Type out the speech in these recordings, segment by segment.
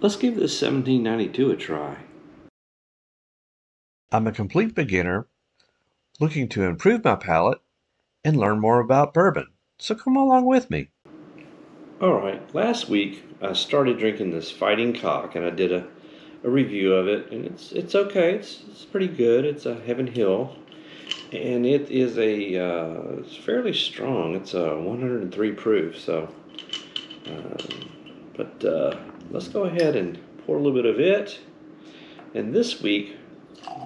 Let's give this 1792 a try. I'm a complete beginner looking to improve my palate and learn more about bourbon, so come along with me. Alright, last week I started drinking this Fighting Cock and I did a review of it, and it's okay. It's pretty good. It's a Heaven Hill, and it is it's fairly strong. It's a 103 proof, so let's go ahead and pour a little bit of it. And this week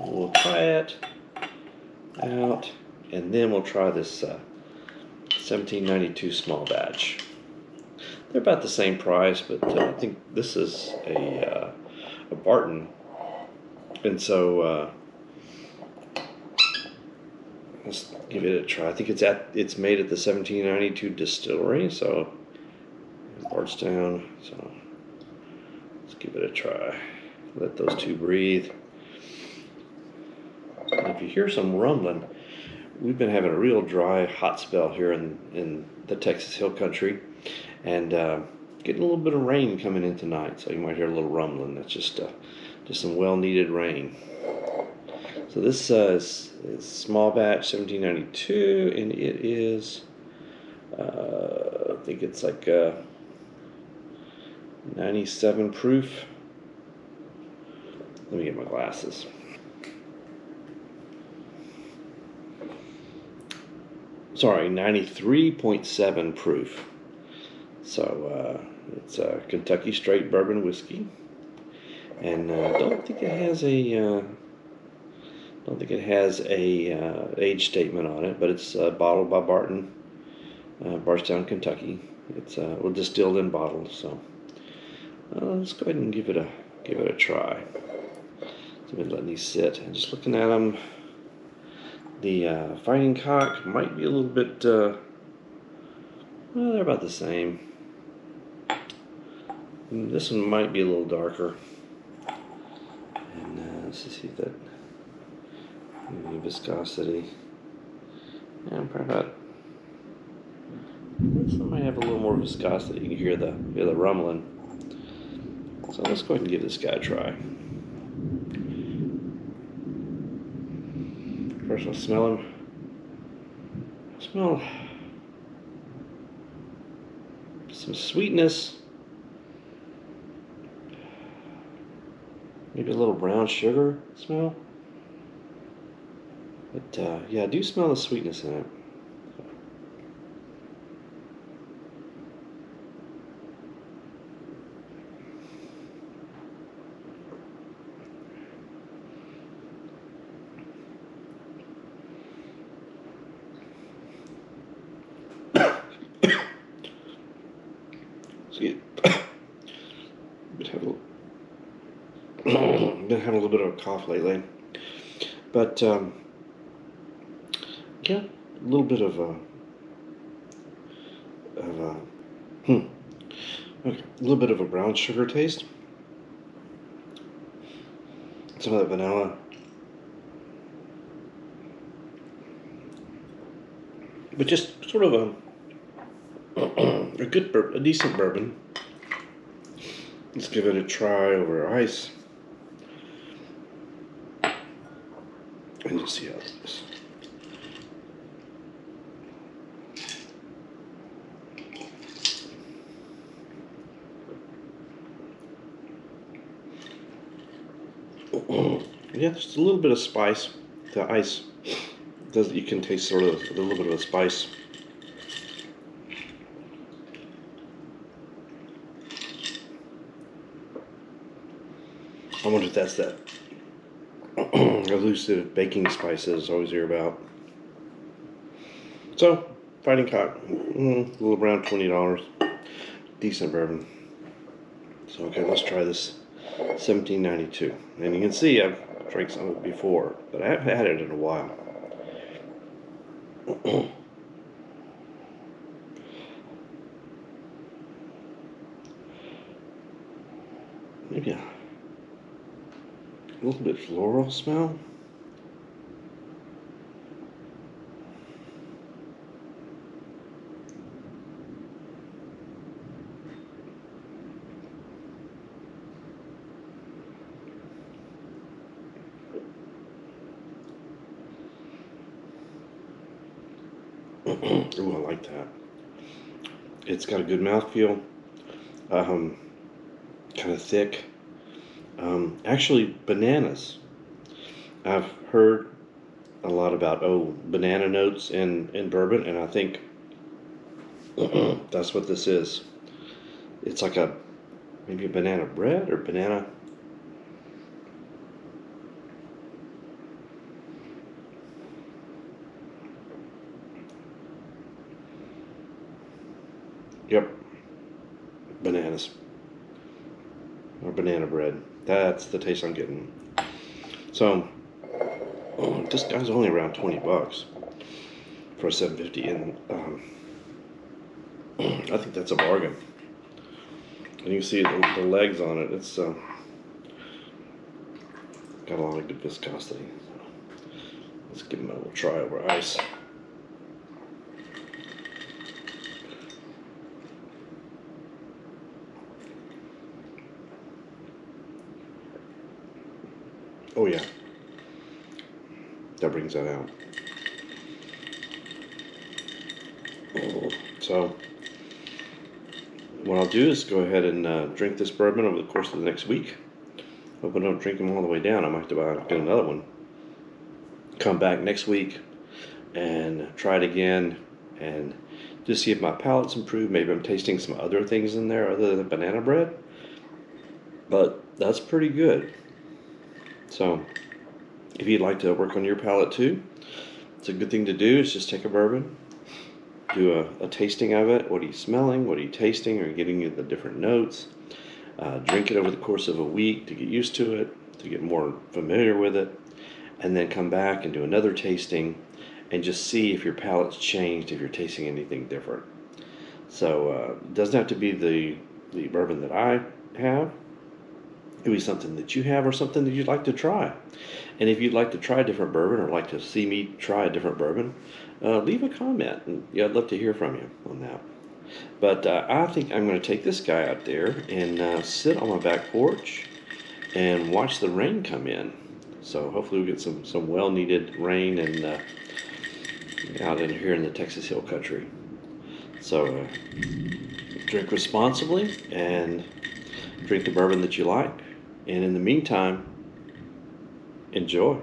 we'll try it out, and then we'll try this 1792 small batch. They're about the same price, but I think this is a Barton, and so let's give it a try. I think it's made at the 1792 distillery, so Bardstown. So let's give it a try. Let those two breathe. And if you hear some rumbling, we've been having a real dry, hot spell here in the Texas Hill Country, and getting a little bit of rain coming in tonight. So you might hear a little rumbling. That's just some well-needed rain. So this is small batch 1792, and it is I think it's like 97 proof. Let me get my glasses. Sorry, 93.7 proof. So it's a Kentucky straight bourbon whiskey, and don't think it has a age statement on it, but it's bottled by Barton, Bardstown, Kentucky. It's distilled and bottled. So let's go ahead and give it a try. So I've been letting these sit and just looking at them. The Fighting Cock might be a little bit. Well, they're about the same. And this one might be a little darker. And let's just see that. Viscosity. Yeah, probably about. This one might have a little more viscosity. You can hear the rumbling. So let's go ahead and give this guy a try. First, I'll smell him. Smell some sweetness. Maybe a little brown sugar smell. But yeah, I do smell the sweetness in it. Excuse me. Been having a little bit of a cough lately, but yeah, a little bit of okay, a little bit of a brown sugar taste. Some of that vanilla, but just sort of a decent bourbon. Let's give it a try over ice and just see how it is. Yeah, just a little bit of spice. The ice does. You can taste sort of a little bit of a spice. I wonder if that's that elusive baking spices I always hear about. So, Fighting Cock, a little around $20. Decent bourbon. So, okay, let's try this 1792. And you can see I've drank some of it before, but I haven't had it in a while. Maybe a little bit floral smell. Ooh, I like that. It's got a good mouthfeel. Um, kind of thick. Actually, bananas. I've heard a lot about banana notes in bourbon, and I think that's what this is. It's like maybe a banana bread or banana. Yep, bananas or banana bread. That's the taste I'm getting. So this guy's only around $20 for a 750, and I think that's a bargain. And you can see the legs on it. It's got a lot of good viscosity. So let's give him a little try over ice. Oh yeah, that brings that out. So what I'll do is go ahead and drink this bourbon over the course of the next week. Hope I don't drink them all the way down. I might have to get another one. Come back next week and try it again and just see if my palate's improved. Maybe I'm tasting some other things in there other than banana bread. But that's pretty good. So if you'd like to work on your palate too, it's a good thing to do is just take a bourbon, do a tasting of it. What are you smelling? What are you tasting? Are you getting the different notes? Drink it over the course of a week to get used to it, to get more familiar with it, and then come back and do another tasting and just see if your palate's changed, if you're tasting anything different. So it doesn't have to be the bourbon that I have. It could be something that you have or something that you'd like to try. And if you'd like to try a different bourbon or like to see me try a different bourbon, leave a comment. And yeah, I'd love to hear from you on that. But I think I'm going to take this guy out there and sit on my back porch and watch the rain come in. So hopefully we'll get some well-needed rain and out in here in the Texas Hill Country. So drink responsibly and drink the bourbon that you like. And in the meantime, enjoy.